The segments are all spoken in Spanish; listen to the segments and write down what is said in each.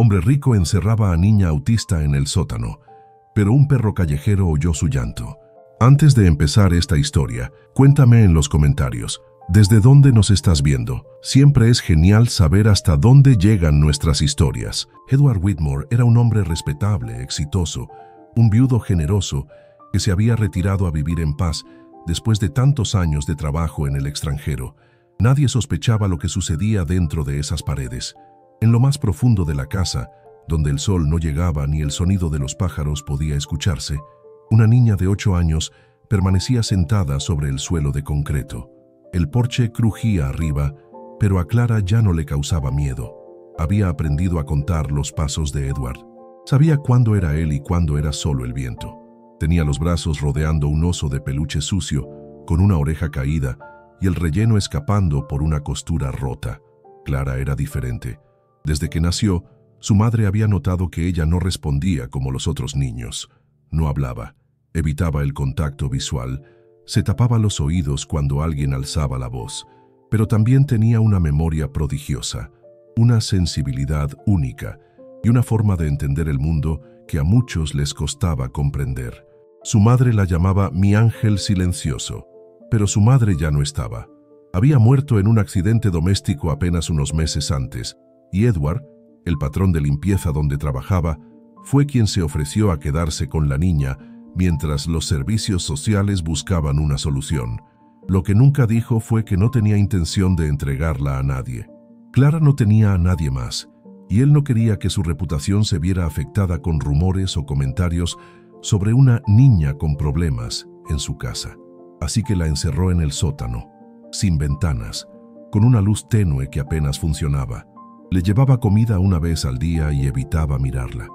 Hombre rico encerraba a niña autista en el sótano, pero un perro callejero oyó su llanto. Antes de empezar esta historia, cuéntame en los comentarios, ¿desde dónde nos estás viendo? Siempre es genial saber hasta dónde llegan nuestras historias. Edward Whitmore era un hombre respetable, exitoso, un viudo generoso que se había retirado a vivir en paz después de tantos años de trabajo en el extranjero. Nadie sospechaba lo que sucedía dentro de esas paredes. En lo más profundo de la casa, donde el sol no llegaba ni el sonido de los pájaros podía escucharse, una niña de 8 años permanecía sentada sobre el suelo de concreto. El porche crujía arriba, pero a Clara ya no le causaba miedo. Había aprendido a contar los pasos de Edward. Sabía cuándo era él y cuándo era solo el viento. Tenía los brazos rodeando un oso de peluche sucio, con una oreja caída y el relleno escapando por una costura rota. Clara era diferente. Desde que nació, su madre había notado que ella no respondía como los otros niños. No hablaba, evitaba el contacto visual, se tapaba los oídos cuando alguien alzaba la voz, pero también tenía una memoria prodigiosa, una sensibilidad única y una forma de entender el mundo que a muchos les costaba comprender. Su madre la llamaba mi ángel silencioso, pero su madre ya no estaba. Había muerto en un accidente doméstico apenas unos meses antes, y Edward, el patrón de limpieza donde trabajaba, fue quien se ofreció a quedarse con la niña mientras los servicios sociales buscaban una solución. Lo que nunca dijo fue que no tenía intención de entregarla a nadie. Clara no tenía a nadie más, y él no quería que su reputación se viera afectada con rumores o comentarios sobre una niña con problemas en su casa. Así que la encerró en el sótano, sin ventanas, con una luz tenue que apenas funcionaba. Le llevaba comida una vez al día y evitaba mirarla.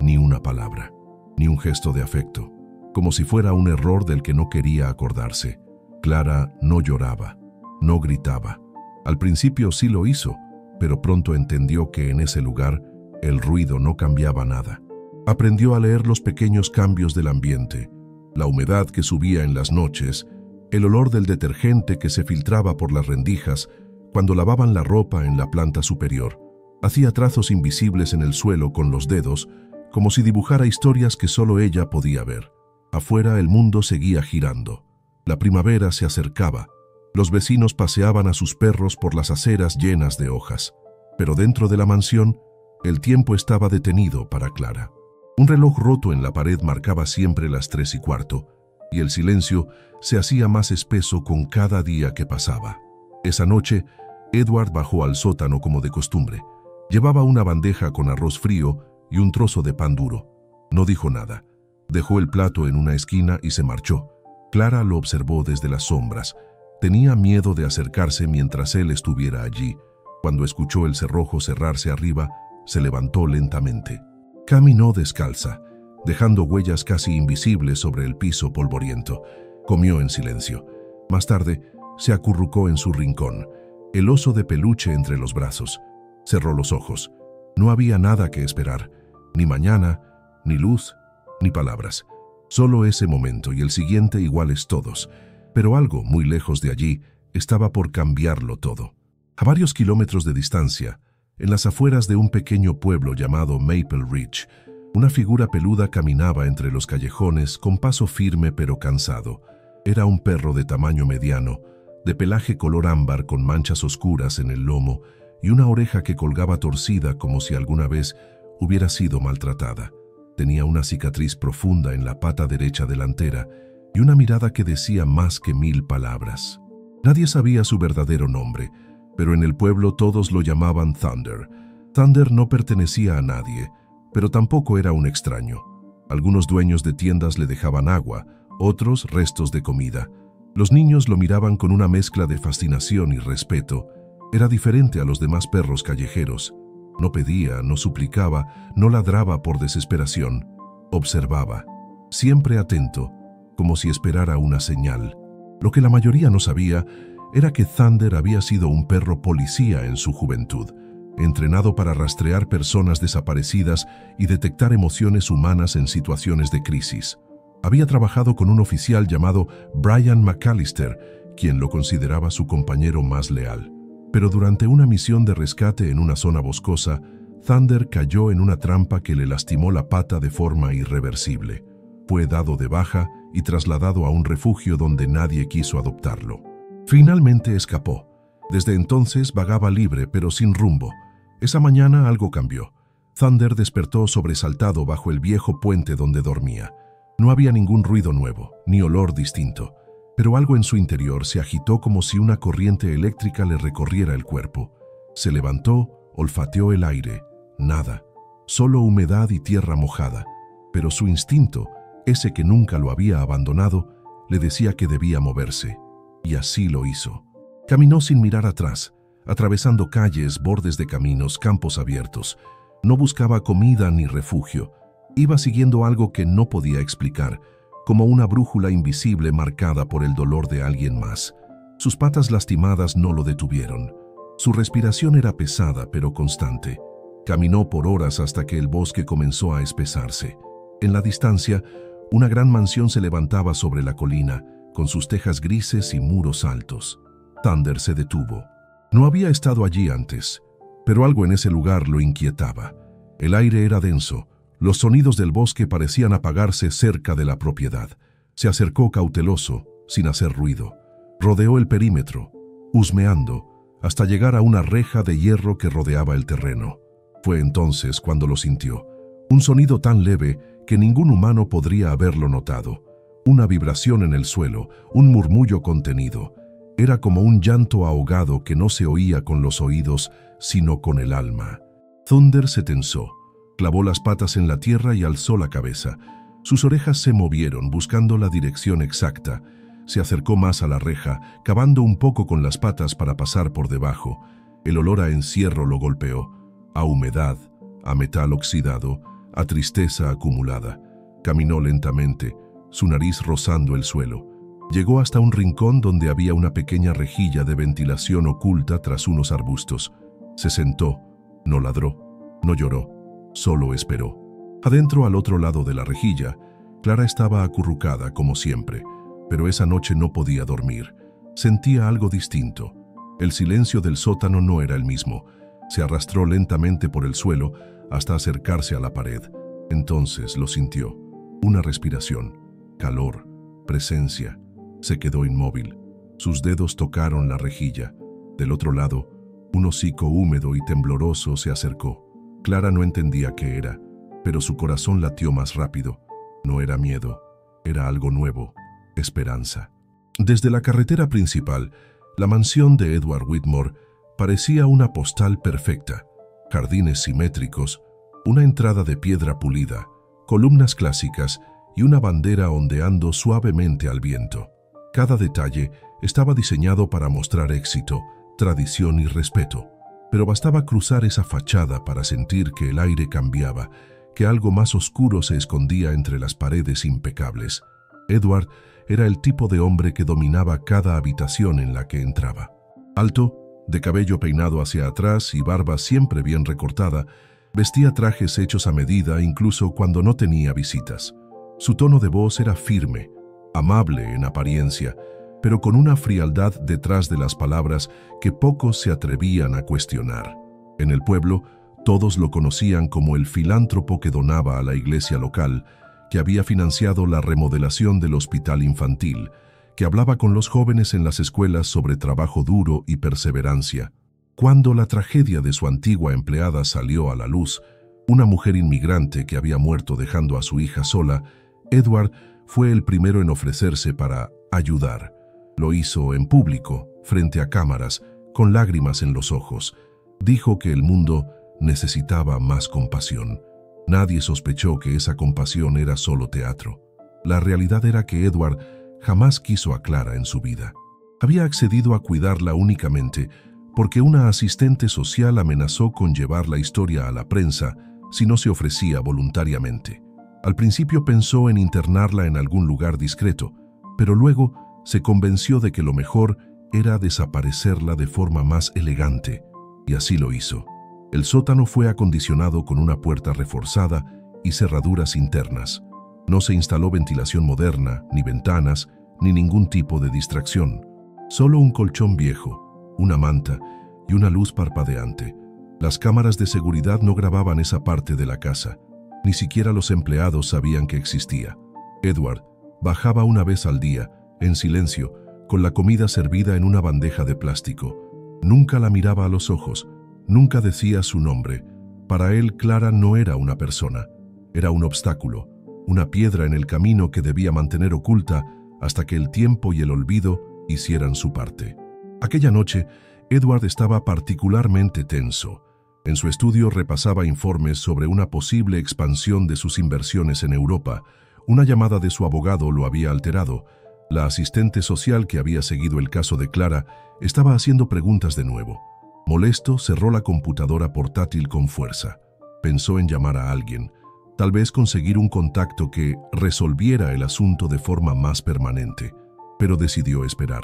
Ni una palabra, ni un gesto de afecto, como si fuera un error del que no quería acordarse. Clara no lloraba, no gritaba. Al principio sí lo hizo, pero pronto entendió que en ese lugar el ruido no cambiaba nada. Aprendió a leer los pequeños cambios del ambiente, la humedad que subía en las noches, el olor del detergente que se filtraba por las rendijas cuando lavaban la ropa en la planta superior. Hacía trazos invisibles en el suelo con los dedos, como si dibujara historias que solo ella podía ver. Afuera el mundo seguía girando. La primavera se acercaba. Los vecinos paseaban a sus perros por las aceras llenas de hojas. Pero dentro de la mansión, el tiempo estaba detenido para Clara. Un reloj roto en la pared marcaba siempre las 3:15, y el silencio se hacía más espeso con cada día que pasaba. Esa noche, Edward bajó al sótano como de costumbre. Llevaba una bandeja con arroz frío y un trozo de pan duro. No dijo nada. Dejó el plato en una esquina y se marchó. Clara lo observó desde las sombras. Tenía miedo de acercarse mientras él estuviera allí. Cuando escuchó el cerrojo cerrarse arriba, se levantó lentamente. Caminó descalza, dejando huellas casi invisibles sobre el piso polvoriento. Comió en silencio. Más tarde, se acurrucó en su rincón, el oso de peluche entre los brazos. Cerró los ojos. No había nada que esperar, ni mañana, ni luz, ni palabras. Solo ese momento y el siguiente iguales todos. Pero algo muy lejos de allí estaba por cambiarlo todo. A varios kilómetros de distancia, en las afueras de un pequeño pueblo llamado Maple Ridge, una figura peluda caminaba entre los callejones con paso firme pero cansado. Era un perro de tamaño mediano, de pelaje color ámbar con manchas oscuras en el lomo y una oreja que colgaba torcida como si alguna vez hubiera sido maltratada. Tenía una cicatriz profunda en la pata derecha delantera y una mirada que decía más que 1000 palabras. Nadie sabía su verdadero nombre, pero en el pueblo todos lo llamaban Thunder. Thunder no pertenecía a nadie, pero tampoco era un extraño. Algunos dueños de tiendas le dejaban agua, otros restos de comida. Los niños lo miraban con una mezcla de fascinación y respeto. Era diferente a los demás perros callejeros. No pedía, no suplicaba, no ladraba por desesperación. Observaba, siempre atento, como si esperara una señal. Lo que la mayoría no sabía era que Thunder había sido un perro policía en su juventud, entrenado para rastrear personas desaparecidas y detectar emociones humanas en situaciones de crisis. Había trabajado con un oficial llamado Brian McAllister, quien lo consideraba su compañero más leal. Pero durante una misión de rescate en una zona boscosa, Thunder cayó en una trampa que le lastimó la pata de forma irreversible. Fue dado de baja y trasladado a un refugio donde nadie quiso adoptarlo. Finalmente escapó. Desde entonces vagaba libre pero sin rumbo. Esa mañana algo cambió. Thunder despertó sobresaltado bajo el viejo puente donde dormía. No había ningún ruido nuevo, ni olor distinto, pero algo en su interior se agitó como si una corriente eléctrica le recorriera el cuerpo. Se levantó, olfateó el aire. Nada, solo humedad y tierra mojada, pero su instinto, ese que nunca lo había abandonado, le decía que debía moverse, y así lo hizo. Caminó sin mirar atrás, atravesando calles, bordes de caminos, campos abiertos. No buscaba comida ni refugio. Iba siguiendo algo que no podía explicar, como una brújula invisible marcada por el dolor de alguien más. Sus patas lastimadas no lo detuvieron. Su respiración era pesada pero constante. Caminó por horas hasta que el bosque comenzó a espesarse. En la distancia, una gran mansión se levantaba sobre la colina, con sus tejas grises y muros altos. Thunder se detuvo. No había estado allí antes, pero algo en ese lugar lo inquietaba. El aire era denso. Los sonidos del bosque parecían apagarse cerca de la propiedad. Se acercó cauteloso, sin hacer ruido. Rodeó el perímetro, husmeando, hasta llegar a una reja de hierro que rodeaba el terreno. Fue entonces cuando lo sintió. Un sonido tan leve que ningún humano podría haberlo notado. Una vibración en el suelo, un murmullo contenido. Era como un llanto ahogado que no se oía con los oídos, sino con el alma. Thunder se tensó, clavó las patas en la tierra y alzó la cabeza. Sus orejas se movieron buscando la dirección exacta. Se acercó más a la reja, cavando un poco con las patas para pasar por debajo. El olor a encierro lo golpeó, a humedad, a metal oxidado, a tristeza acumulada. Caminó lentamente, su nariz rozando el suelo. Llegó hasta un rincón donde había una pequeña rejilla de ventilación oculta tras unos arbustos. Se sentó, no ladró, no lloró, solo esperó. Adentro, al otro lado de la rejilla, Clara estaba acurrucada como siempre, pero esa noche no podía dormir. Sentía algo distinto. El silencio del sótano no era el mismo. Se arrastró lentamente por el suelo hasta acercarse a la pared. Entonces lo sintió. Una respiración, calor, presencia. Se quedó inmóvil. Sus dedos tocaron la rejilla. Del otro lado, un hocico húmedo y tembloroso se acercó. Clara no entendía qué era, pero su corazón latió más rápido. No era miedo, era algo nuevo, esperanza. Desde la carretera principal, la mansión de Edward Whitmore parecía una postal perfecta. Jardines simétricos, una entrada de piedra pulida, columnas clásicas y una bandera ondeando suavemente al viento. Cada detalle estaba diseñado para mostrar éxito, tradición y respeto. Pero bastaba cruzar esa fachada para sentir que el aire cambiaba, que algo más oscuro se escondía entre las paredes impecables. Edward era el tipo de hombre que dominaba cada habitación en la que entraba. Alto, de cabello peinado hacia atrás y barba siempre bien recortada, vestía trajes hechos a medida incluso cuando no tenía visitas. Su tono de voz era firme, amable en apariencia, pero con una frialdad detrás de las palabras que pocos se atrevían a cuestionar. En el pueblo, todos lo conocían como el filántropo que donaba a la iglesia local, que había financiado la remodelación del hospital infantil, que hablaba con los jóvenes en las escuelas sobre trabajo duro y perseverancia. Cuando la tragedia de su antigua empleada salió a la luz, una mujer inmigrante que había muerto dejando a su hija sola, Edward fue el primero en ofrecerse para ayudar. Lo hizo en público, frente a cámaras, con lágrimas en los ojos. Dijo que el mundo necesitaba más compasión. Nadie sospechó que esa compasión era solo teatro. La realidad era que Edward jamás quiso a Clara en su vida. Había accedido a cuidarla únicamente porque una asistente social amenazó con llevar la historia a la prensa si no se ofrecía voluntariamente. Al principio pensó en internarla en algún lugar discreto, pero luego se convenció de que lo mejor era desaparecerla de forma más elegante, y así lo hizo. El sótano fue acondicionado con una puerta reforzada y cerraduras internas. No se instaló ventilación moderna, ni ventanas, ni ningún tipo de distracción. Solo un colchón viejo, una manta y una luz parpadeante. Las cámaras de seguridad no grababan esa parte de la casa. Ni siquiera los empleados sabían que existía. Edward bajaba una vez al día, en silencio, con la comida servida en una bandeja de plástico. Nunca la miraba a los ojos, nunca decía su nombre. Para él, Clara no era una persona, era un obstáculo, una piedra en el camino que debía mantener oculta hasta que el tiempo y el olvido hicieran su parte. Aquella noche, Edward estaba particularmente tenso. En su estudio repasaba informes sobre una posible expansión de sus inversiones en Europa. Una llamada de su abogado lo había alterado. La asistente social que había seguido el caso de Clara estaba haciendo preguntas de nuevo. Molesto, cerró la computadora portátil con fuerza. Pensó en llamar a alguien, tal vez conseguir un contacto que resolviera el asunto de forma más permanente, pero decidió esperar.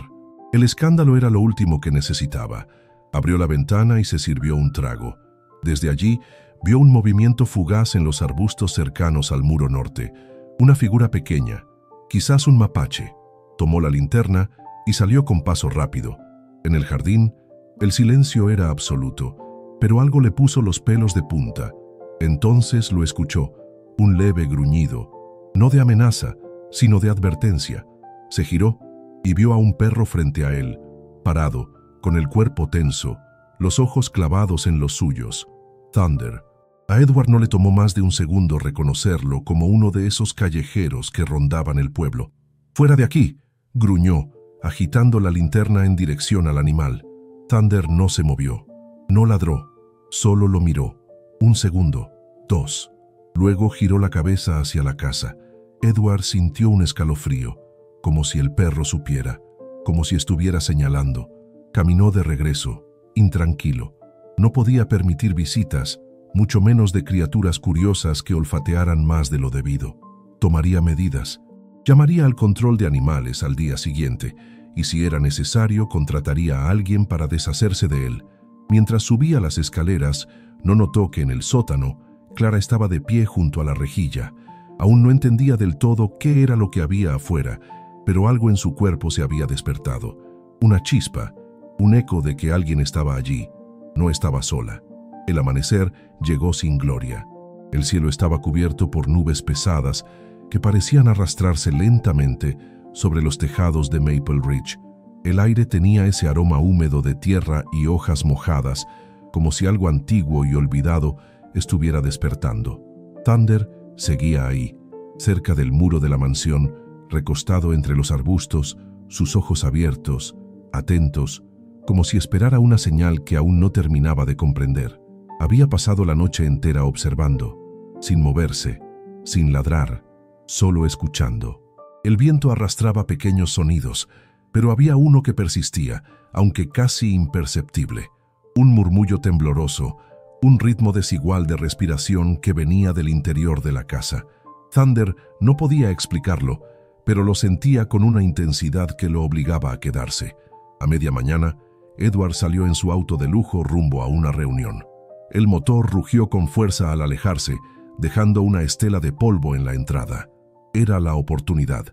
El escándalo era lo último que necesitaba. Abrió la ventana y se sirvió un trago. Desde allí, vio un movimiento fugaz en los arbustos cercanos al muro norte. Una figura pequeña, quizás un mapache. Tomó la linterna y salió con paso rápido. En el jardín, el silencio era absoluto, pero algo le puso los pelos de punta. Entonces lo escuchó, un leve gruñido, no de amenaza, sino de advertencia. Se giró y vio a un perro frente a él, parado, con el cuerpo tenso, los ojos clavados en los suyos. Thunder. A Edward no le tomó más de un segundo reconocerlo como uno de esos callejeros que rondaban el pueblo. «¡Fuera de aquí!», gruñó, agitando la linterna en dirección al animal. Thunder no se movió, no ladró, solo lo miró. Un segundo, dos. Luego giró la cabeza hacia la casa. Edward sintió un escalofrío, como si el perro supiera, como si estuviera señalando. Caminó de regreso, intranquilo. No podía permitir visitas, mucho menos de criaturas curiosas que olfatearan más de lo debido. Tomaría medidas. Llamaría al control de animales al día siguiente, y si era necesario, contrataría a alguien para deshacerse de él. Mientras subía las escaleras, no notó que en el sótano, Clara estaba de pie junto a la rejilla. Aún no entendía del todo qué era lo que había afuera, pero algo en su cuerpo se había despertado. Una chispa, un eco de que alguien estaba allí. No estaba sola. El amanecer llegó sin gloria. El cielo estaba cubierto por nubes pesadas que parecían arrastrarse lentamente sobre los tejados de Maple Ridge. El aire tenía ese aroma húmedo de tierra y hojas mojadas, como si algo antiguo y olvidado estuviera despertando. Thunder seguía ahí, cerca del muro de la mansión, recostado entre los arbustos, sus ojos abiertos, atentos, como si esperara una señal que aún no terminaba de comprender. Había pasado la noche entera observando, sin moverse, sin ladrar, solo escuchando. El viento arrastraba pequeños sonidos, pero había uno que persistía, aunque casi imperceptible. Un murmullo tembloroso, un ritmo desigual de respiración que venía del interior de la casa. Thunder no podía explicarlo, pero lo sentía con una intensidad que lo obligaba a quedarse. A media mañana, Edward salió en su auto de lujo rumbo a una reunión. El motor rugió con fuerza al alejarse, dejando una estela de polvo en la entrada. Era la oportunidad.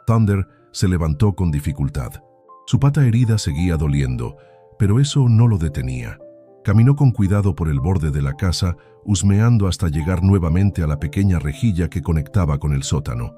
Thunder se levantó con dificultad. Su pata herida seguía doliendo, pero eso no lo detenía. Caminó con cuidado por el borde de la casa, husmeando hasta llegar nuevamente a la pequeña rejilla que conectaba con el sótano.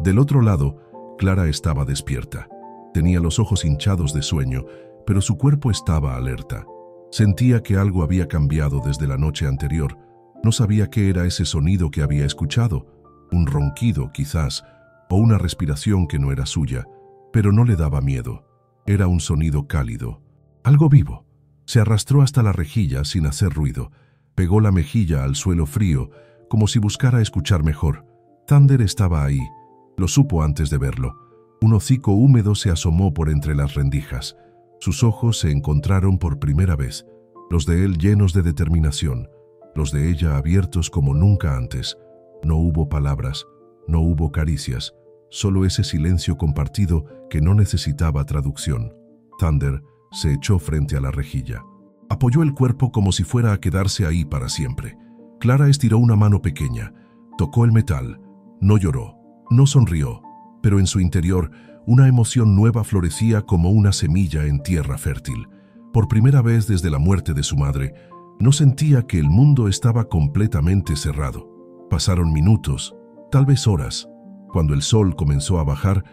Del otro lado, Clara estaba despierta. Tenía los ojos hinchados de sueño, pero su cuerpo estaba alerta. Sentía que algo había cambiado desde la noche anterior. No sabía qué era ese sonido que había escuchado. Un ronquido, quizás, o una respiración que no era suya, pero no le daba miedo. Era un sonido cálido. Algo vivo. Se arrastró hasta la rejilla sin hacer ruido. Pegó la mejilla al suelo frío, como si buscara escuchar mejor. Thunder estaba ahí. Lo supo antes de verlo. Un hocico húmedo se asomó por entre las rendijas. Sus ojos se encontraron por primera vez, los de él llenos de determinación, los de ella abiertos como nunca antes. No hubo palabras, no hubo caricias, solo ese silencio compartido que no necesitaba traducción. Thunder se echó frente a la rejilla. Apoyó el cuerpo como si fuera a quedarse ahí para siempre. Clara estiró una mano pequeña, tocó el metal, no lloró, no sonrió, pero en su interior una emoción nueva florecía como una semilla en tierra fértil. Por primera vez desde la muerte de su madre, No sentía que el mundo estaba completamente cerrado. Pasaron minutos, tal vez horas. Cuando el sol comenzó a bajar,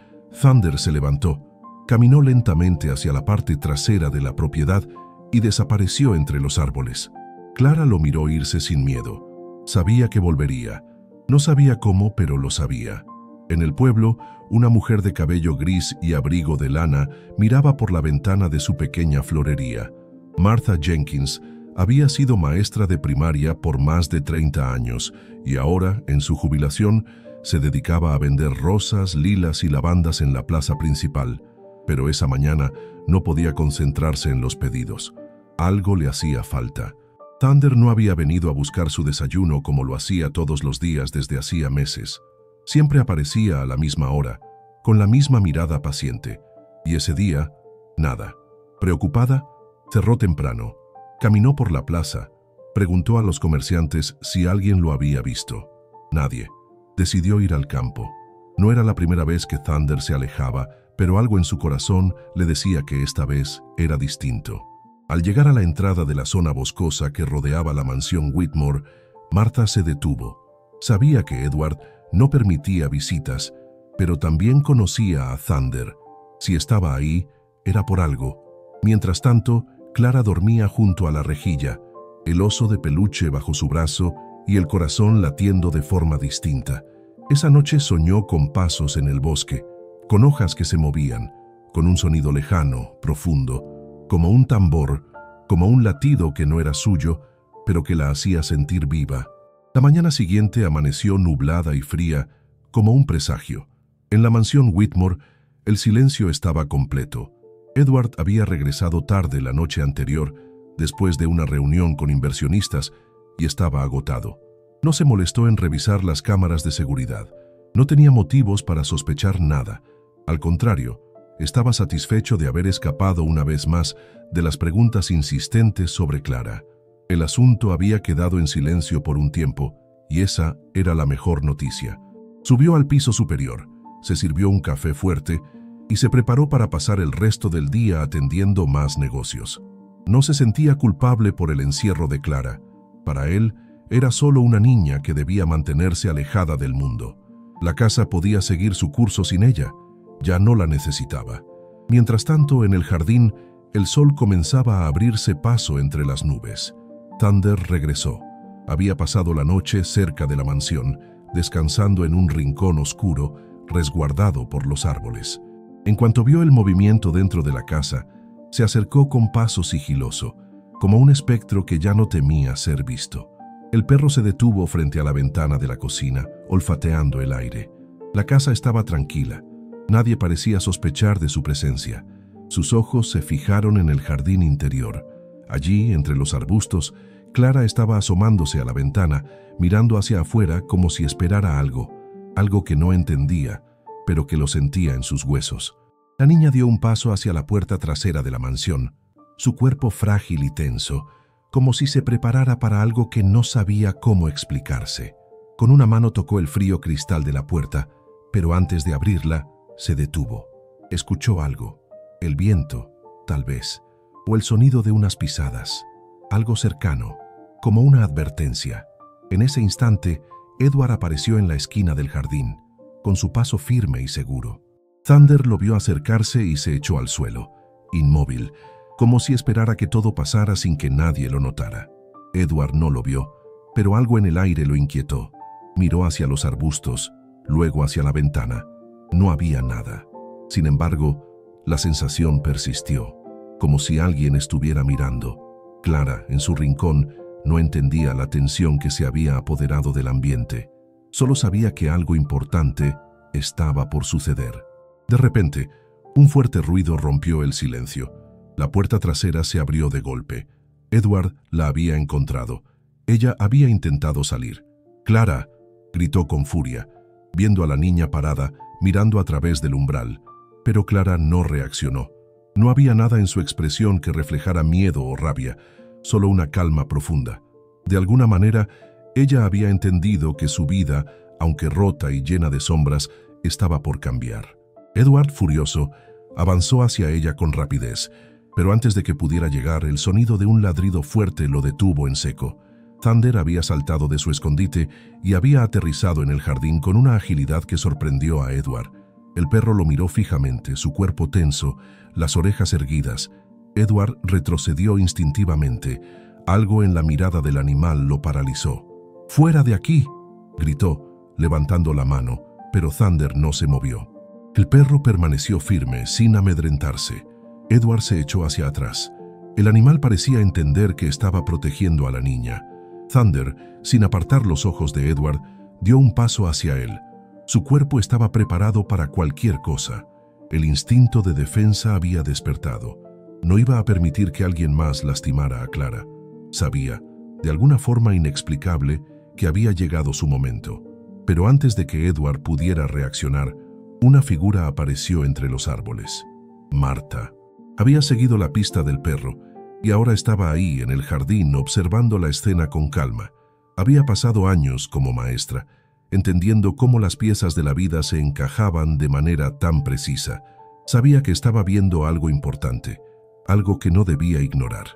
Thunder se levantó, caminó lentamente hacia la parte trasera de la propiedad y desapareció entre los árboles. Clara lo miró irse sin miedo. Sabía que volvería. No sabía cómo, pero lo sabía. En el pueblo, una mujer de cabello gris y abrigo de lana miraba por la ventana de su pequeña florería. Martha Jenkins había sido maestra de primaria por más de 30 años y ahora, en su jubilación, se dedicaba a vender rosas, lilas y lavandas en la plaza principal. Pero esa mañana no podía concentrarse en los pedidos. Algo le hacía falta. Thunder no había venido a buscar su desayuno como lo hacía todos los días desde hacía meses. Siempre aparecía a la misma hora, con la misma mirada paciente. Y ese día, nada. Preocupada, cerró temprano. Caminó por la plaza. Preguntó a los comerciantes si alguien lo había visto. Nadie. Decidió ir al campo. No era la primera vez que Thunder se alejaba, pero algo en su corazón le decía que esta vez era distinto. Al llegar a la entrada de la zona boscosa que rodeaba la mansión Whitmore, Martha se detuvo. Sabía que Edward no permitía visitas, pero también conocía a Thunder. Si estaba ahí, era por algo. Mientras tanto, Clara dormía junto a la rejilla, el oso de peluche bajo su brazo y el corazón latiendo de forma distinta. Esa noche soñó con pasos en el bosque, con hojas que se movían, con un sonido lejano, profundo, como un tambor, como un latido que no era suyo, pero que la hacía sentir viva. La mañana siguiente amaneció nublada y fría, como un presagio. En la mansión Whitmore, el silencio estaba completo. Edward había regresado tarde la noche anterior, después de una reunión con inversionistas, y estaba agotado. No se molestó en revisar las cámaras de seguridad. No tenía motivos para sospechar nada. Al contrario, estaba satisfecho de haber escapado una vez más de las preguntas insistentes sobre Clara. El asunto había quedado en silencio por un tiempo, y esa era la mejor noticia. Subió al piso superior, se sirvió un café fuerte y se preparó para pasar el resto del día atendiendo más negocios. No se sentía culpable por el encierro de Clara. Para él, era solo una niña que debía mantenerse alejada del mundo. La casa podía seguir su curso sin ella. Ya no la necesitaba. Mientras tanto, en el jardín, el sol comenzaba a abrirse paso entre las nubes. Thunder regresó. Había pasado la noche cerca de la mansión, descansando en un rincón oscuro, resguardado por los árboles. En cuanto vio el movimiento dentro de la casa, se acercó con paso sigiloso, como un espectro que ya no temía ser visto. El perro se detuvo frente a la ventana de la cocina, olfateando el aire. La casa estaba tranquila. Nadie parecía sospechar de su presencia. Sus ojos se fijaron en el jardín interior. Allí, entre los arbustos, Clara estaba asomándose a la ventana, mirando hacia afuera como si esperara algo que no entendía, pero que lo sentía en sus huesos. La niña dio un paso hacia la puerta trasera de la mansión, su cuerpo frágil y tenso, como si se preparara para algo que no sabía cómo explicarse. Con una mano tocó el frío cristal de la puerta, pero antes de abrirla, se detuvo. Escuchó algo, el viento, tal vez, o el sonido de unas pisadas, algo cercano, como una advertencia. En ese instante, Edward apareció en la esquina del jardín, con su paso firme y seguro. Thunder lo vio acercarse y se echó al suelo, inmóvil, como si esperara que todo pasara sin que nadie lo notara. Edward no lo vio, pero algo en el aire lo inquietó. Miró hacia los arbustos, luego hacia la ventana. No había nada. Sin embargo, la sensación persistió, como si alguien estuviera mirando. Clara, en su rincón, no entendía la tensión que se había apoderado del ambiente. Solo sabía que algo importante estaba por suceder. De repente, un fuerte ruido rompió el silencio. La puerta trasera se abrió de golpe. Edward la había encontrado. Ella había intentado salir. «¡Clara!», gritó con furia, viendo a la niña parada, mirando a través del umbral. Pero Clara no reaccionó. No había nada en su expresión que reflejara miedo o rabia, solo una calma profunda. De alguna manera, ella había entendido que su vida, aunque rota y llena de sombras, estaba por cambiar. Edward, furioso, avanzó hacia ella con rapidez. Pero antes de que pudiera llegar, el sonido de un ladrido fuerte lo detuvo en seco. Thunder había saltado de su escondite y había aterrizado en el jardín con una agilidad que sorprendió a Edward. El perro lo miró fijamente, su cuerpo tenso, las orejas erguidas. Edward retrocedió instintivamente. Algo en la mirada del animal lo paralizó. «¡Fuera de aquí!», gritó, levantando la mano, pero Thunder no se movió. El perro permaneció firme, sin amedrentarse. Edward se echó hacia atrás. El animal parecía entender que estaba protegiendo a la niña. Thunder, sin apartar los ojos de Edward, dio un paso hacia él. Su cuerpo estaba preparado para cualquier cosa. El instinto de defensa había despertado. No iba a permitir que alguien más lastimara a Clara. Sabía, de alguna forma inexplicable, que había llegado su momento. Pero antes de que Edward pudiera reaccionar, una figura apareció entre los árboles. Marta. Había seguido la pista del perro y ahora estaba ahí en el jardín observando la escena con calma. Había pasado años como maestra, entendiendo cómo las piezas de la vida se encajaban de manera tan precisa. Sabía que estaba viendo algo importante, algo que no debía ignorar.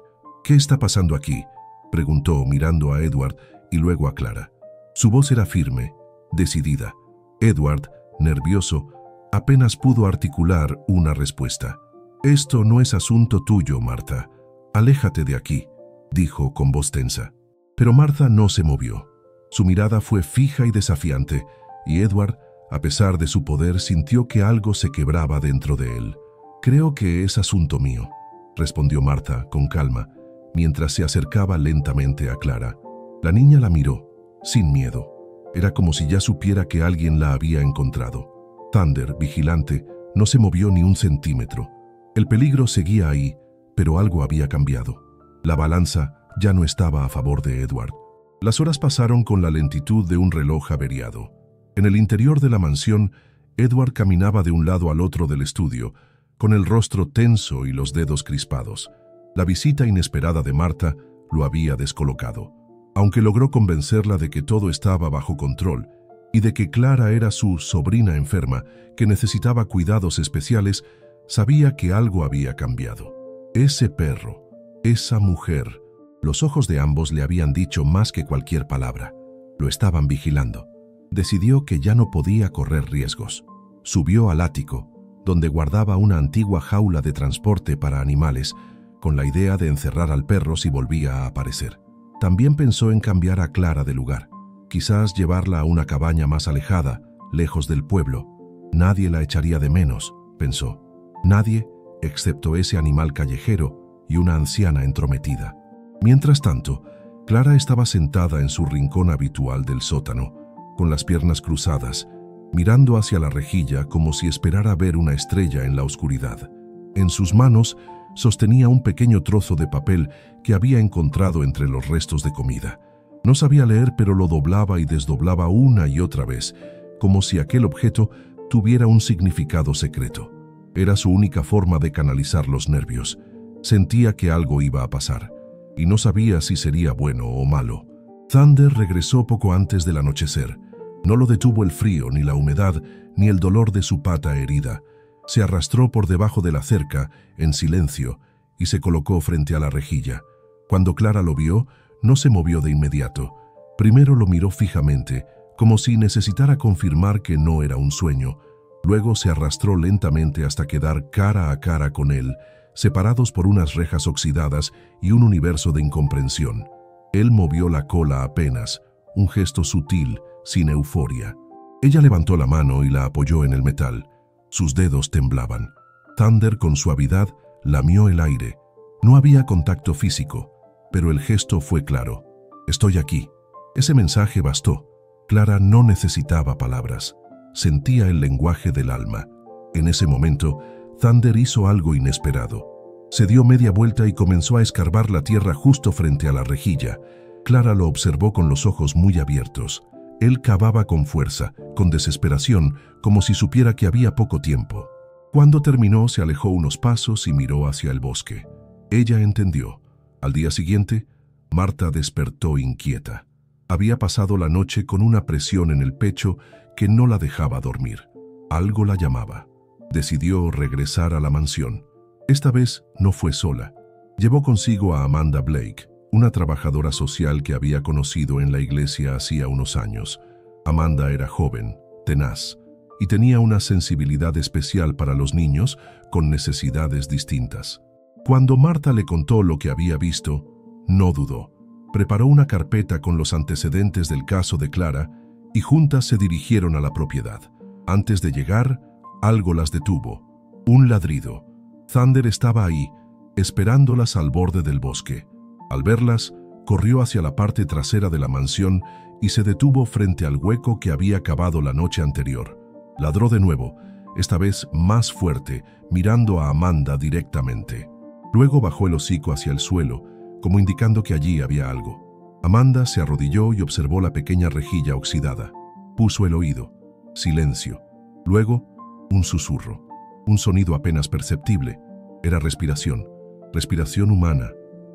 «¿Qué está pasando aquí?», preguntó mirando a Edward y luego a Clara. Su voz era firme, decidida. Edward, nervioso, apenas pudo articular una respuesta. «Esto no es asunto tuyo, Marta. Aléjate de aquí», dijo con voz tensa. Pero Marta no se movió. Su mirada fue fija y desafiante, y Edward, a pesar de su poder, sintió que algo se quebraba dentro de él. «Creo que es asunto mío», respondió Marta con calma, mientras se acercaba lentamente a Clara. La niña la miró, sin miedo. Era como si ya supiera que alguien la había encontrado. Thunder, vigilante, no se movió ni un centímetro. El peligro seguía ahí, pero algo había cambiado. La balanza ya no estaba a favor de Edward. Las horas pasaron con la lentitud de un reloj averiado. En el interior de la mansión, Edward caminaba de un lado al otro del estudio, con el rostro tenso y los dedos crispados. La visita inesperada de Marta lo había descolocado. Aunque logró convencerla de que todo estaba bajo control y de que Clara era su sobrina enferma que necesitaba cuidados especiales, sabía que algo había cambiado. Ese perro, esa mujer, los ojos de ambos le habían dicho más que cualquier palabra. Lo estaban vigilando. Decidió que ya no podía correr riesgos. Subió al ático, donde guardaba una antigua jaula de transporte para animales, con la idea de encerrar al perro si volvía a aparecer. También pensó en cambiar a Clara de lugar, quizás llevarla a una cabaña más alejada, lejos del pueblo. Nadie la echaría de menos, pensó. Nadie, excepto ese animal callejero y una anciana entrometida. Mientras tanto, Clara estaba sentada en su rincón habitual del sótano, con las piernas cruzadas, mirando hacia la rejilla como si esperara ver una estrella en la oscuridad. En sus manos sostenía un pequeño trozo de papel que había encontrado entre los restos de comida. No sabía leer, pero lo doblaba y desdoblaba una y otra vez, como si aquel objeto tuviera un significado secreto. Era su única forma de canalizar los nervios. Sentía que algo iba a pasar, y no sabía si sería bueno o malo. Thunder regresó poco antes del anochecer. No lo detuvo el frío, ni la humedad, ni el dolor de su pata herida. Se arrastró por debajo de la cerca, en silencio, y se colocó frente a la rejilla. Cuando Clara lo vio, no se movió de inmediato. Primero lo miró fijamente, como si necesitara confirmar que no era un sueño. Luego se arrastró lentamente hasta quedar cara a cara con él, separados por unas rejas oxidadas y un universo de incomprensión. Él movió la cola apenas, un gesto sutil, sin euforia. Ella levantó la mano y la apoyó en el metal. Sus dedos temblaban. Thunder, con suavidad, lamió el aire. No había contacto físico, pero el gesto fue claro. «Estoy aquí». Ese mensaje bastó. Clara no necesitaba palabras. Sentía el lenguaje del alma. En ese momento, Thunder hizo algo inesperado. Se dio media vuelta y comenzó a escarbar la tierra justo frente a la rejilla. Clara lo observó con los ojos muy abiertos. Él cavaba con fuerza, con desesperación, como si supiera que había poco tiempo. Cuando terminó, se alejó unos pasos y miró hacia el bosque. Ella entendió. Al día siguiente, Marta despertó inquieta. Había pasado la noche con una presión en el pecho que no la dejaba dormir. Algo la llamaba. Decidió regresar a la mansión. Esta vez no fue sola. Llevó consigo a Amanda Blake, una trabajadora social que había conocido en la iglesia hacía unos años. Amanda era joven, tenaz, y tenía una sensibilidad especial para los niños con necesidades distintas. Cuando Marta le contó lo que había visto, no dudó. Preparó una carpeta con los antecedentes del caso de Clara y juntas se dirigieron a la propiedad. Antes de llegar, algo las detuvo. Un ladrido. Thunder estaba ahí, esperándolas al borde del bosque. Al verlas, corrió hacia la parte trasera de la mansión y se detuvo frente al hueco que había cavado la noche anterior. Ladró de nuevo, esta vez más fuerte, mirando a Amanda directamente. Luego bajó el hocico hacia el suelo, como indicando que allí había algo. Amanda se arrodilló y observó la pequeña rejilla oxidada. Puso el oído. Silencio. Luego, un susurro. Un sonido apenas perceptible. Era respiración. Respiración humana.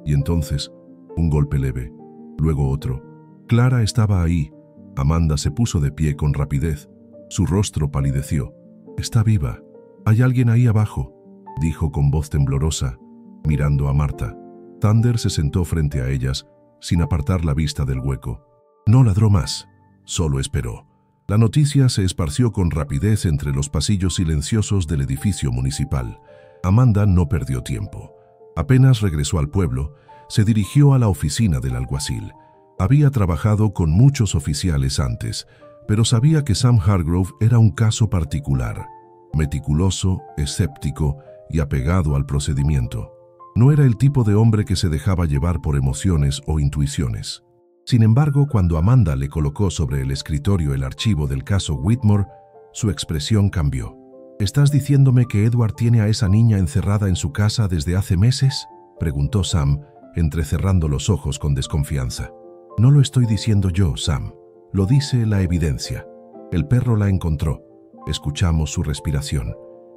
Y entonces, un golpe leve. Luego otro. Clara estaba ahí. Amanda se puso de pie con rapidez. Su rostro palideció. «Está viva. Hay alguien ahí abajo», dijo con voz temblorosa, mirando a Marta. Thunder se sentó frente a ellas, sin apartar la vista del hueco. No ladró más, solo esperó. La noticia se esparció con rapidez entre los pasillos silenciosos del edificio municipal. Amanda no perdió tiempo. Apenas regresó al pueblo, se dirigió a la oficina del alguacil. Había trabajado con muchos oficiales antes, pero sabía que Sam Hargrove era un caso particular, meticuloso, escéptico y apegado al procedimiento. No era el tipo de hombre que se dejaba llevar por emociones o intuiciones. Sin embargo, cuando Amanda le colocó sobre el escritorio el archivo del caso Whitmore, su expresión cambió. «¿Estás diciéndome que Edward tiene a esa niña encerrada en su casa desde hace meses?», preguntó Sam, entrecerrando los ojos con desconfianza. «No lo estoy diciendo yo, Sam. Lo dice la evidencia. El perro la encontró. Escuchamos su respiración.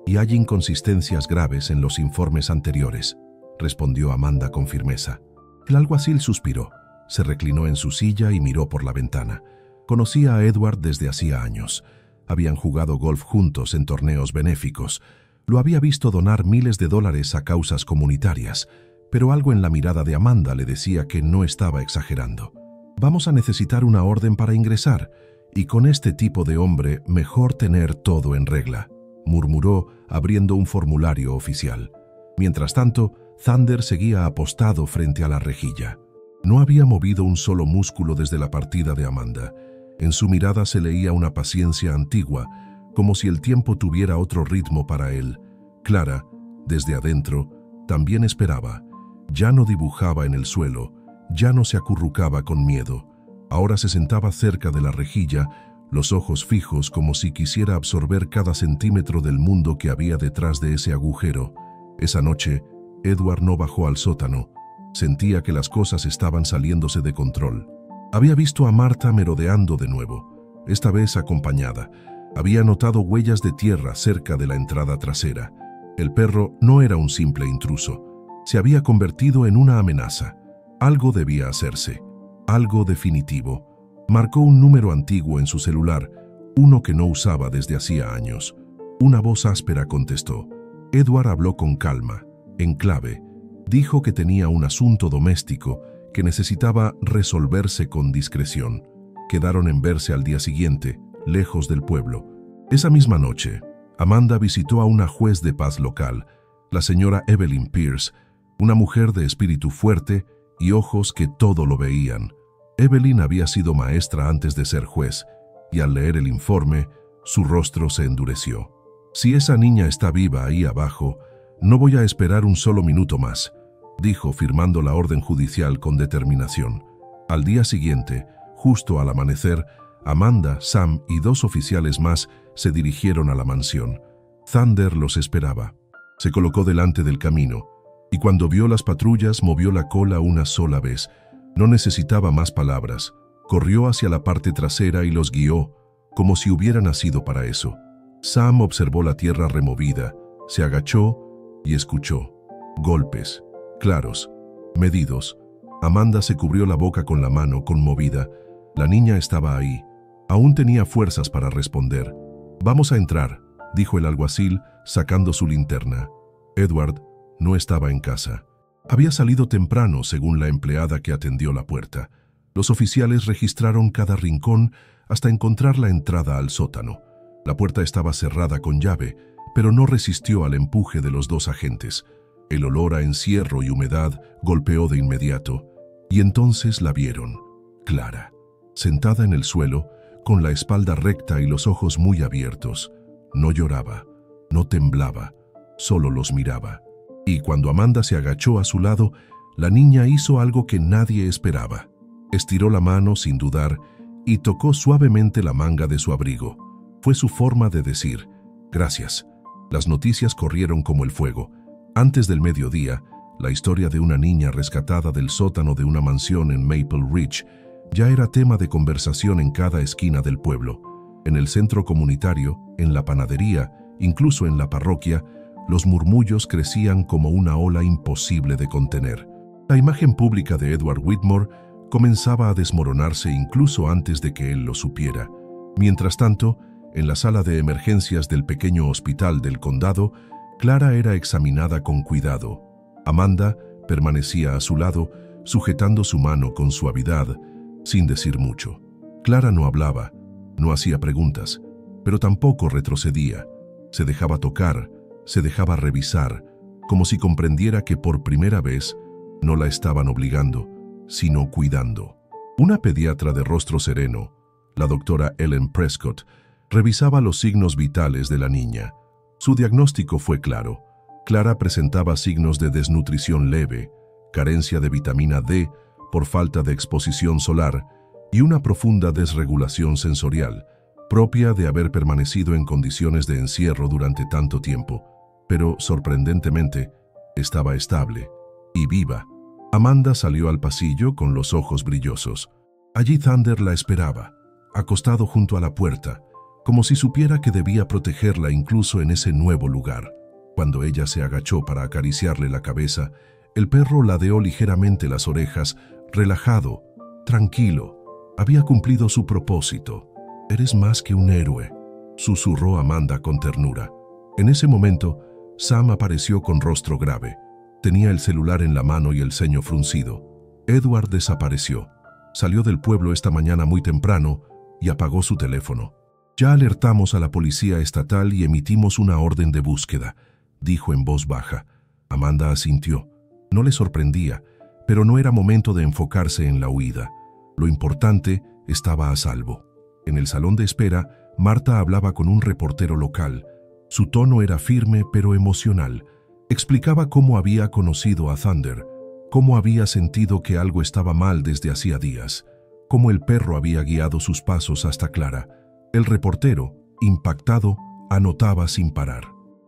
Y hay inconsistencias graves en los informes anteriores», respondió Amanda con firmeza. El alguacil suspiró, se reclinó en su silla y miró por la ventana. Conocía a Edward desde hacía años. Habían jugado golf juntos en torneos benéficos. Lo había visto donar miles de dólares a causas comunitarias, pero algo en la mirada de Amanda le decía que no estaba exagerando. «Vamos a necesitar una orden para ingresar, y con este tipo de hombre mejor tener todo en regla», murmuró, abriendo un formulario oficial. Mientras tanto, Thunder seguía apostado frente a la rejilla. No había movido un solo músculo desde la partida de Amanda. En su mirada se leía una paciencia antigua, como si el tiempo tuviera otro ritmo para él. Clara, desde adentro, también esperaba. Ya no dibujaba en el suelo, ya no se acurrucaba con miedo. Ahora se sentaba cerca de la rejilla, los ojos fijos como si quisiera absorber cada centímetro del mundo que había detrás de ese agujero. Esa noche, Edward no bajó al sótano. Sentía que las cosas estaban saliéndose de control. Había visto a Marta merodeando de nuevo, esta vez acompañada. Había notado huellas de tierra cerca de la entrada trasera. El perro no era un simple intruso. Se había convertido en una amenaza. Algo debía hacerse. Algo definitivo. Marcó un número antiguo en su celular, uno que no usaba desde hacía años. Una voz áspera contestó. Edward habló con calma, en clave. Dijo que tenía un asunto doméstico que necesitaba resolverse con discreción. Quedaron en verse al día siguiente, lejos del pueblo. Esa misma noche, Amanda visitó a una juez de paz local, la señora Evelyn Pierce, una mujer de espíritu fuerte y ojos que todo lo veían. Evelyn había sido maestra antes de ser juez, y al leer el informe, su rostro se endureció. «Si esa niña está viva ahí abajo, no voy a esperar un solo minuto más», dijo, firmando la orden judicial con determinación. Al día siguiente, justo al amanecer, Amanda, Sam y 2 oficiales más se dirigieron a la mansión. Thunder los esperaba. Se colocó delante del camino, y cuando vio las patrullas movió la cola una sola vez. No necesitaba más palabras. Corrió hacia la parte trasera y los guió, como si hubiera nacido para eso. Sam observó la tierra removida, se agachó y escuchó. Golpes, claros, medidos. Amanda se cubrió la boca con la mano, conmovida. La niña estaba ahí. Aún tenía fuerzas para responder. «Vamos a entrar», dijo el alguacil, sacando su linterna. Edward, no estaba en casa. Había salido temprano, según la empleada que atendió la puerta. Los oficiales registraron cada rincón hasta encontrar la entrada al sótano. La puerta estaba cerrada con llave, pero no resistió al empuje de los dos agentes. El olor a encierro y humedad golpeó de inmediato, y entonces la vieron, Clara, sentada en el suelo, con la espalda recta y los ojos muy abiertos. No lloraba, no temblaba, solo los miraba. Y cuando Amanda se agachó a su lado, la niña hizo algo que nadie esperaba. Estiró la mano sin dudar y tocó suavemente la manga de su abrigo. Fue su forma de decir, «Gracias». Las noticias corrieron como el fuego. Antes del mediodía, la historia de una niña rescatada del sótano de una mansión en Maple Ridge ya era tema de conversación en cada esquina del pueblo. En el centro comunitario, en la panadería, incluso en la parroquia, los murmullos crecían como una ola imposible de contener. La imagen pública de Edward Whitmore comenzaba a desmoronarse incluso antes de que él lo supiera. Mientras tanto, en la sala de emergencias del pequeño hospital del condado, Clara era examinada con cuidado. Amanda permanecía a su lado, sujetando su mano con suavidad, sin decir mucho. Clara no hablaba, no hacía preguntas, pero tampoco retrocedía. Se dejaba tocar, se dejaba revisar, como si comprendiera que por primera vez no la estaban obligando, sino cuidando. Una pediatra de rostro sereno, la doctora Ellen Prescott, revisaba los signos vitales de la niña. Su diagnóstico fue claro. Clara presentaba signos de desnutrición leve, carencia de vitamina D por falta de exposición solar y una profunda desregulación sensorial, propia de haber permanecido en condiciones de encierro durante tanto tiempo. Pero, sorprendentemente, estaba estable y viva. Amanda salió al pasillo con los ojos brillosos. Allí Thunder la esperaba, acostado junto a la puerta, como si supiera que debía protegerla incluso en ese nuevo lugar. Cuando ella se agachó para acariciarle la cabeza, el perro ladeó ligeramente las orejas, relajado, tranquilo. Había cumplido su propósito. «Eres más que un héroe», susurró Amanda con ternura. En ese momento, Sam apareció con rostro grave. Tenía el celular en la mano y el ceño fruncido. Edward desapareció. Salió del pueblo esta mañana muy temprano y apagó su teléfono. «Ya alertamos a la policía estatal y emitimos una orden de búsqueda», dijo en voz baja. Amanda asintió. No le sorprendía, pero no era momento de enfocarse en la huida. Lo importante estaba a salvo. En el salón de espera, Marta hablaba con un reportero local. Su tono era firme pero emocional. Explicaba cómo había conocido a Thunder, cómo había sentido que algo estaba mal desde hacía días, cómo el perro había guiado sus pasos hasta Clara. El reportero, impactado, anotaba sin parar.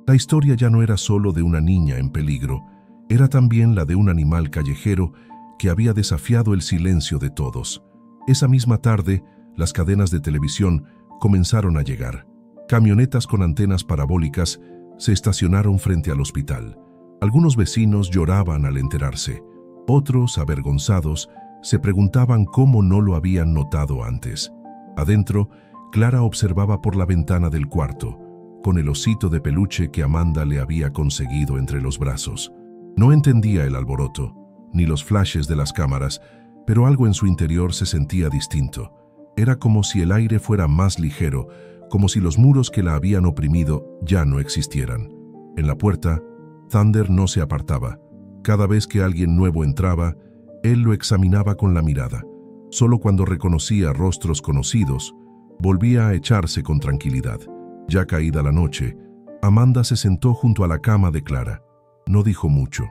La historia ya no era solo de una niña en peligro, era también la de un animal callejero que había desafiado el silencio de todos. Esa misma tarde, las cadenas de televisión comenzaron a llegar. Camionetas con antenas parabólicas se estacionaron frente al hospital. Algunos vecinos lloraban al enterarse. Otros, avergonzados, se preguntaban cómo no lo habían notado antes. Adentro, Clara observaba por la ventana del cuarto, con el osito de peluche que Amanda le había conseguido entre los brazos. No entendía el alboroto, ni los flashes de las cámaras, pero algo en su interior se sentía distinto. Era como si el aire fuera más ligero, como si los muros que la habían oprimido ya no existieran. En la puerta, Thunder no se apartaba. Cada vez que alguien nuevo entraba, él lo examinaba con la mirada. Solo cuando reconocía rostros conocidos, volvía a echarse con tranquilidad. Ya caída la noche, Amanda se sentó junto a la cama de Clara. No dijo mucho.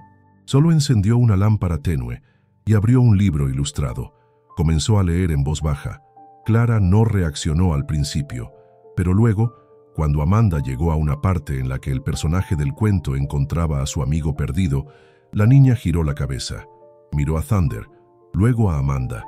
Solo encendió una lámpara tenue y abrió un libro ilustrado. Comenzó a leer en voz baja. Clara no reaccionó al principio, pero luego, cuando Amanda llegó a una parte en la que el personaje del cuento encontraba a su amigo perdido, la niña giró la cabeza, miró a Thunder, luego a Amanda,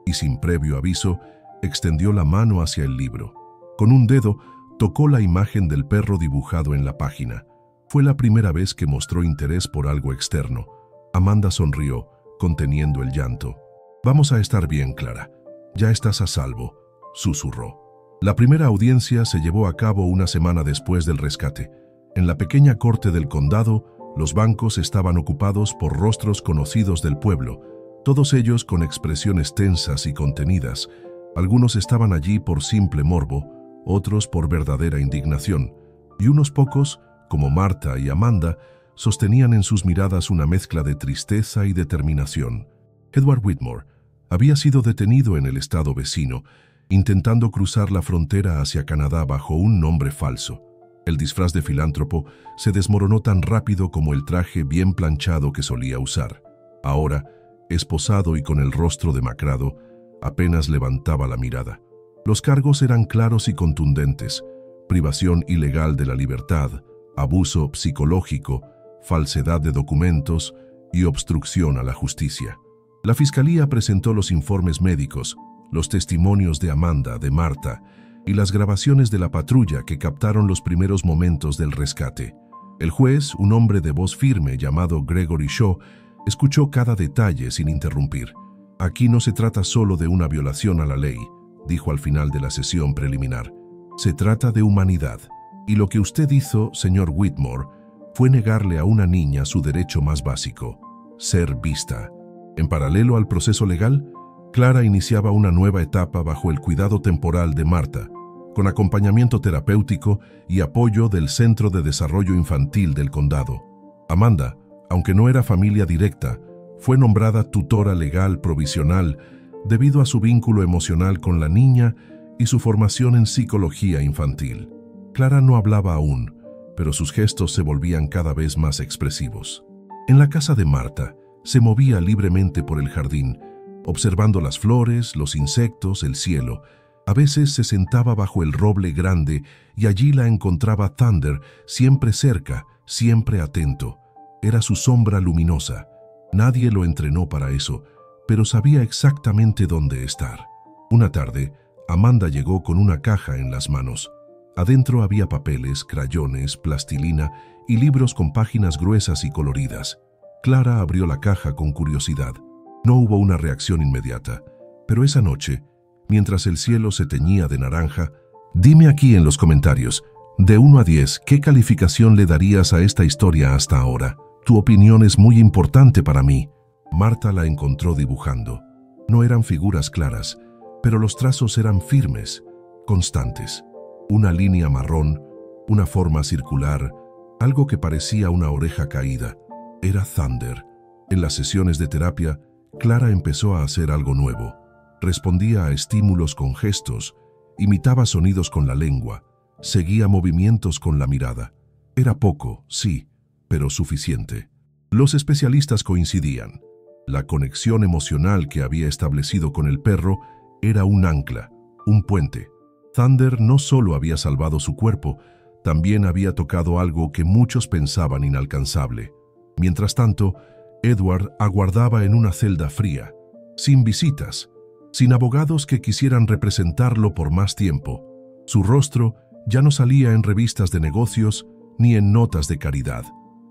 y sin previo aviso, extendió la mano hacia el libro. Con un dedo, tocó la imagen del perro dibujado en la página. Fue la primera vez que mostró interés por algo externo. Amanda sonrió, conteniendo el llanto. «Vamos a estar bien, Clara. Ya estás a salvo», susurró. La primera audiencia se llevó a cabo una semana después del rescate. En la pequeña corte del condado, Los bancos estaban ocupados por rostros conocidos del pueblo, todos ellos con expresiones tensas y contenidas. Algunos estaban allí por simple morbo, otros por verdadera indignación, y unos pocos, como Marta y Amanda, sostenían en sus miradas una mezcla de tristeza y determinación. Edward Whitmore había sido detenido en el estado vecino, intentando cruzar la frontera hacia Canadá bajo un nombre falso. El disfraz de filántropo se desmoronó tan rápido como el traje bien planchado que solía usar. Ahora, esposado y con el rostro demacrado, apenas levantaba la mirada. Los cargos eran claros y contundentes: privación ilegal de la libertad, abuso psicológico, falsedad de documentos y obstrucción a la justicia. La fiscalía presentó los informes médicos, los testimonios de Amanda, de Marta y las grabaciones de la patrulla que captaron los primeros momentos del rescate. El juez, un hombre de voz firme llamado Gregory Shaw, escuchó cada detalle sin interrumpir. «Aquí no se trata solo de una violación a la ley», dijo al final de la sesión preliminar. «Se trata de humanidad. Y lo que usted hizo, señor Whitmore, fue negarle a una niña su derecho más básico: ser vista». En paralelo al proceso legal, Clara iniciaba una nueva etapa bajo el cuidado temporal de Marta, con acompañamiento terapéutico y apoyo del Centro de Desarrollo Infantil del Condado. Amanda, aunque no era familia directa, fue nombrada tutora legal provisional debido a su vínculo emocional con la niña y su formación en psicología infantil. Clara no hablaba aún, pero sus gestos se volvían cada vez más expresivos. En la casa de Marta, se movía libremente por el jardín, observando las flores, los insectos, el cielo. A veces se sentaba bajo el roble grande y allí la encontraba Thunder, siempre cerca, siempre atento. Era su sombra luminosa. Nadie lo entrenó para eso, pero sabía exactamente dónde estar. Una tarde, Amanda llegó con una caja en las manos. Adentro había papeles, crayones, plastilina y libros con páginas gruesas y coloridas. Clara abrió la caja con curiosidad. No hubo una reacción inmediata, pero esa noche, mientras el cielo se teñía de naranja, dime aquí en los comentarios, de 1 a 10, ¿qué calificación le darías a esta historia hasta ahora? Tu opinión es muy importante para mí. Marta la encontró dibujando. No eran figuras claras, pero los trazos eran firmes, constantes. Una línea marrón, una forma circular, algo que parecía una oreja caída. Era Thunder. En las sesiones de terapia, Clara empezó a hacer algo nuevo. Respondía a estímulos con gestos, imitaba sonidos con la lengua, seguía movimientos con la mirada. Era poco, sí, pero suficiente. Los especialistas coincidían. La conexión emocional que había establecido con el perro era un ancla, un puente. Thunder no solo había salvado su cuerpo, también había tocado algo que muchos pensaban inalcanzable. Mientras tanto, Edward aguardaba en una celda fría, sin visitas, sin abogados que quisieran representarlo por más tiempo. Su rostro ya no salía en revistas de negocios ni en notas de caridad.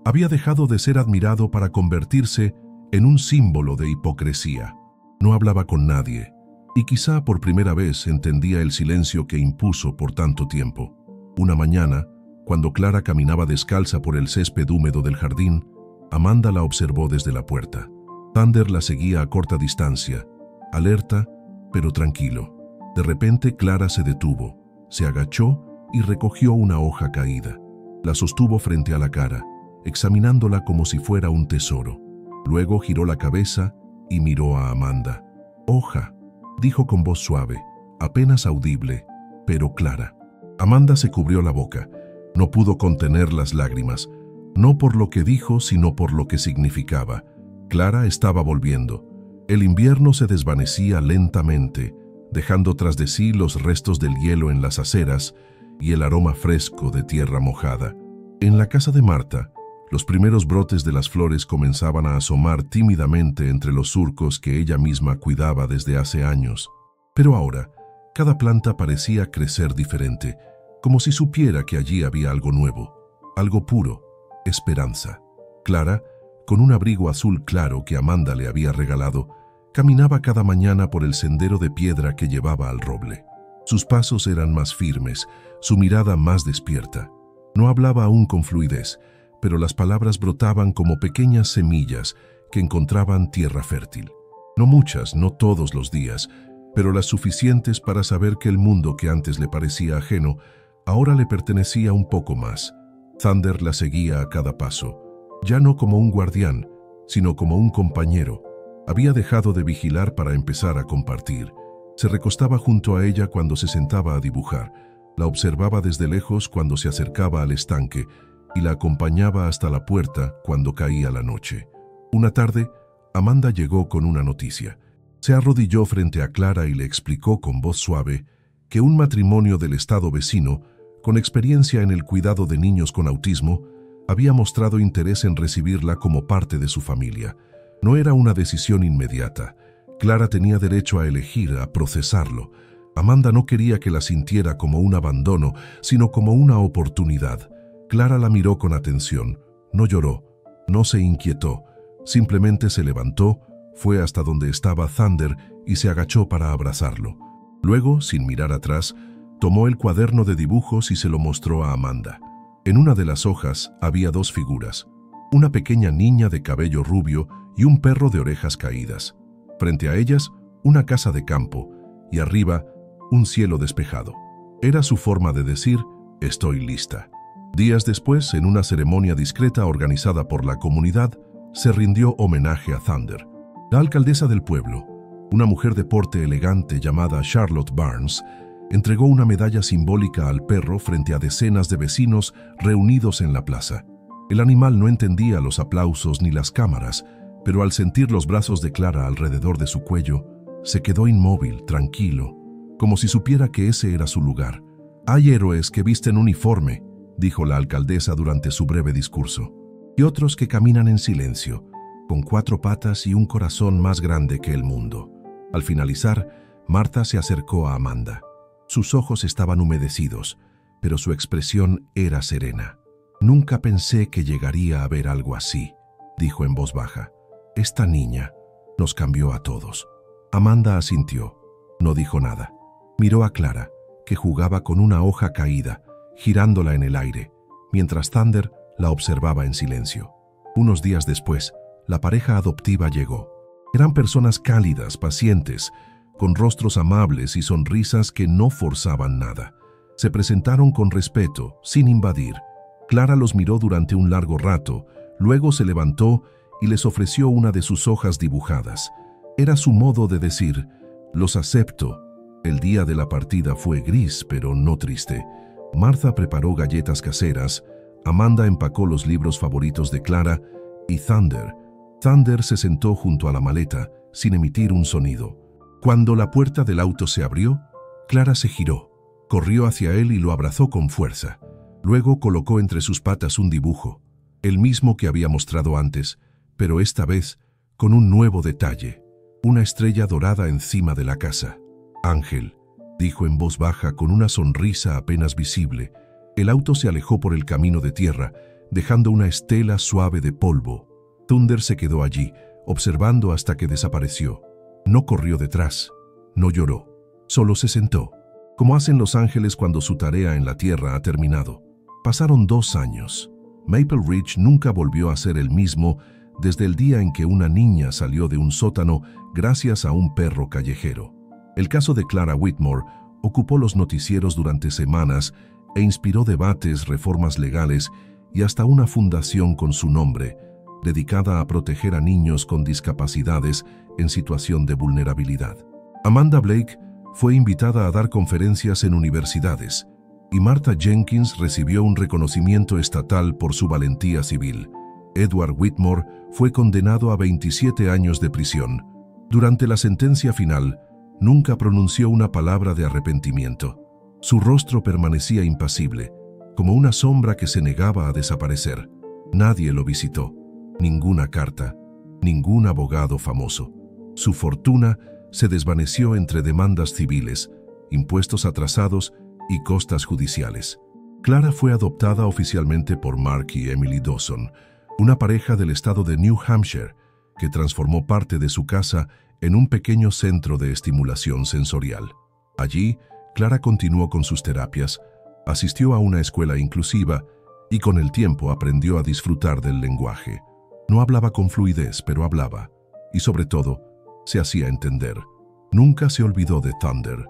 Había dejado de ser admirado para convertirse en un símbolo de hipocresía. No hablaba con nadie, y quizá por primera vez entendía el silencio que impuso por tanto tiempo. Una mañana, cuando Clara caminaba descalza por el césped húmedo del jardín, Amanda la observó desde la puerta. Thunder la seguía a corta distancia, alerta, pero tranquilo. De repente Clara se detuvo, se agachó y recogió una hoja caída. La sostuvo frente a la cara, examinándola como si fuera un tesoro. Luego giró la cabeza y miró a Amanda. «Hoja», dijo con voz suave, apenas audible, pero clara. Amanda se cubrió la boca. No pudo contener las lágrimas, no por lo que dijo, sino por lo que significaba. Clara estaba volviendo. El invierno se desvanecía lentamente, dejando tras de sí los restos del hielo en las aceras y el aroma fresco de tierra mojada. En la casa de Marta, los primeros brotes de las flores comenzaban a asomar tímidamente entre los surcos que ella misma cuidaba desde hace años. Pero ahora, cada planta parecía crecer diferente, como si supiera que allí había algo nuevo, algo puro, esperanza. Clara, con un abrigo azul claro que Amanda le había regalado, caminaba cada mañana por el sendero de piedra que llevaba al roble. Sus pasos eran más firmes, su mirada más despierta. No hablaba aún con fluidez, pero las palabras brotaban como pequeñas semillas que encontraban tierra fértil. No muchas, no todos los días, pero las suficientes para saber que el mundo que antes le parecía ajeno, ahora le pertenecía un poco más. Thunder la seguía a cada paso, ya no como un guardián, sino como un compañero. Había dejado de vigilar para empezar a compartir. Se recostaba junto a ella cuando se sentaba a dibujar, la observaba desde lejos cuando se acercaba al estanque y la acompañaba hasta la puerta cuando caía la noche. Una tarde, Amanda llegó con una noticia. Se arrodilló frente a Clara y le explicó con voz suave que un matrimonio del estado vecino, con experiencia en el cuidado de niños con autismo, había mostrado interés en recibirla como parte de su familia. No era una decisión inmediata. Clara tenía derecho a elegir, a procesarlo. Amanda no quería que la sintiera como un abandono, sino como una oportunidad. Clara la miró con atención. No lloró, no se inquietó. Simplemente se levantó, fue hasta donde estaba Thunder y se agachó para abrazarlo. Luego, sin mirar atrás, tomó el cuaderno de dibujos y se lo mostró a Amanda. En una de las hojas había dos figuras, una pequeña niña de cabello rubio y un perro de orejas caídas. Frente a ellas, una casa de campo y arriba, un cielo despejado. Era su forma de decir, estoy lista. Días después, en una ceremonia discreta organizada por la comunidad, se rindió homenaje a Thunder. La alcaldesa del pueblo, una mujer de porte elegante llamada Charlotte Barnes, entregó una medalla simbólica al perro frente a decenas de vecinos reunidos en la plaza. El animal no entendía los aplausos ni las cámaras, pero al sentir los brazos de Clara alrededor de su cuello, se quedó inmóvil, tranquilo, como si supiera que ese era su lugar. «Hay héroes que visten uniforme», dijo la alcaldesa durante su breve discurso, «y otros que caminan en silencio, con 4 patas y un corazón más grande que el mundo». Al finalizar, Martha se acercó a Amanda. Sus ojos estaban humedecidos, pero su expresión era serena. «Nunca pensé que llegaría a ver algo así», dijo en voz baja. «Esta niña nos cambió a todos». Amanda asintió. No dijo nada. Miró a Clara, que jugaba con una hoja caída, girándola en el aire, mientras Thunder la observaba en silencio. Unos días después, la pareja adoptiva llegó. Eran personas cálidas, pacientes, con rostros amables y sonrisas que no forzaban nada. Se presentaron con respeto, sin invadir. Clara los miró durante un largo rato, luego se levantó y les ofreció una de sus hojas dibujadas. Era su modo de decir, «Los acepto». El día de la partida fue gris, pero no triste. Martha preparó galletas caseras, Amanda empacó los libros favoritos de Clara y Thunder se sentó junto a la maleta, sin emitir un sonido. Cuando la puerta del auto se abrió, Clara se giró, corrió hacia él y lo abrazó con fuerza. Luego colocó entre sus patas un dibujo, el mismo que había mostrado antes, pero esta vez con un nuevo detalle, una estrella dorada encima de la casa. «Ángel», dijo en voz baja con una sonrisa apenas visible. El auto se alejó por el camino de tierra, dejando una estela suave de polvo. Thunder se quedó allí, observando hasta que desapareció. No corrió detrás, no lloró, solo se sentó, como hacen los ángeles cuando su tarea en la tierra ha terminado. Pasaron 2 años. Maple Ridge nunca volvió a ser el mismo desde el día en que una niña salió de un sótano gracias a un perro callejero. El caso de Clara Whitmore ocupó los noticieros durante semanas e inspiró debates, reformas legales y hasta una fundación con su nombre, dedicada a proteger a niños con discapacidades en situación de vulnerabilidad. Amanda Blake fue invitada a dar conferencias en universidades y Martha Jenkins recibió un reconocimiento estatal por su valentía civil. Edward Whitmore fue condenado a 27 años de prisión. Durante la sentencia final, nunca pronunció una palabra de arrepentimiento. Su rostro permanecía impasible, como una sombra que se negaba a desaparecer. Nadie lo visitó, ninguna carta, ningún abogado famoso. Su fortuna se desvaneció entre demandas civiles, impuestos atrasados y costas judiciales. Clara fue adoptada oficialmente por Mark y Emily Dawson, una pareja del estado de New Hampshire, que transformó parte de su casa en un pequeño centro de estimulación sensorial. Allí, Clara continuó con sus terapias, asistió a una escuela inclusiva y con el tiempo aprendió a disfrutar del lenguaje. No hablaba con fluidez, pero hablaba, y sobre todo, se hacía entender. Nunca se olvidó de Thunder.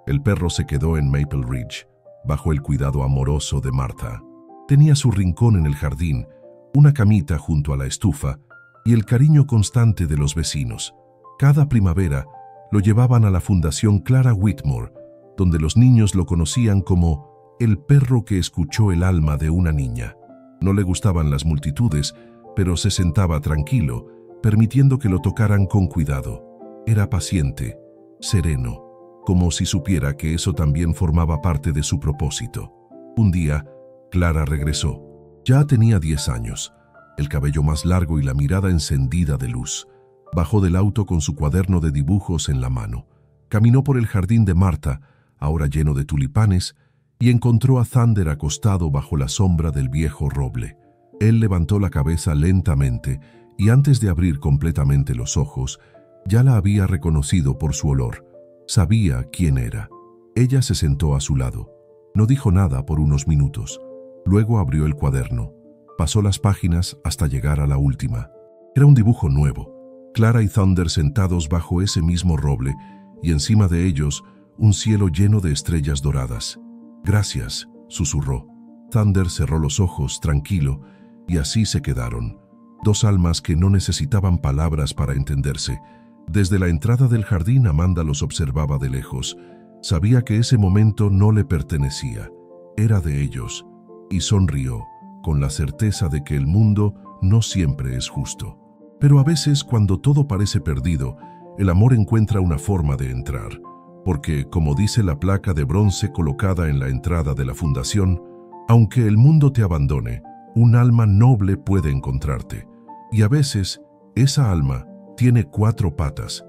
El perro se quedó en Maple Ridge, bajo el cuidado amoroso de Martha. Tenía su rincón en el jardín, una camita junto a la estufa y el cariño constante de los vecinos. Cada primavera lo llevaban a la Fundación Clara Whitmore, donde los niños lo conocían como el perro que escuchó el alma de una niña. No le gustaban las multitudes, pero se sentaba tranquilo, permitiendo que lo tocaran con cuidado. Era paciente, sereno, como si supiera que eso también formaba parte de su propósito. Un día, Clara regresó. Ya tenía 10 años, el cabello más largo y la mirada encendida de luz. Bajó del auto con su cuaderno de dibujos en la mano. Caminó por el jardín de Martha, ahora lleno de tulipanes, y encontró a Thunder acostado bajo la sombra del viejo roble. Él levantó la cabeza lentamente y antes de abrir completamente los ojos, ya la había reconocido por su olor. Sabía quién era. Ella se sentó a su lado. No dijo nada por unos minutos. Luego abrió el cuaderno. Pasó las páginas hasta llegar a la última. Era un dibujo nuevo. Clara y Thunder sentados bajo ese mismo roble y encima de ellos un cielo lleno de estrellas doradas. «Gracias», susurró. Thunder cerró los ojos, tranquilo, y así se quedaron. Dos almas que no necesitaban palabras para entenderse. Desde la entrada del jardín, Amanda los observaba de lejos. Sabía que ese momento no le pertenecía. Era de ellos. Y sonrió, con la certeza de que el mundo no siempre es justo. Pero a veces, cuando todo parece perdido, el amor encuentra una forma de entrar. Porque, como dice la placa de bronce colocada en la entrada de la fundación, aunque el mundo te abandone, un alma noble puede encontrarte. Y a veces, esa alma tiene 4 patas.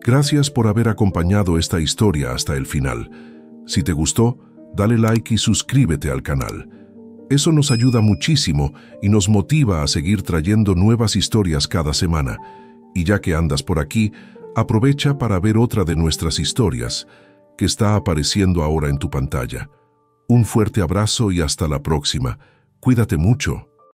Gracias por haber acompañado esta historia hasta el final. Si te gustó, dale like y suscríbete al canal. Eso nos ayuda muchísimo y nos motiva a seguir trayendo nuevas historias cada semana. Y ya que andas por aquí, aprovecha para ver otra de nuestras historias, que está apareciendo ahora en tu pantalla. Un fuerte abrazo y hasta la próxima. Cuídate mucho.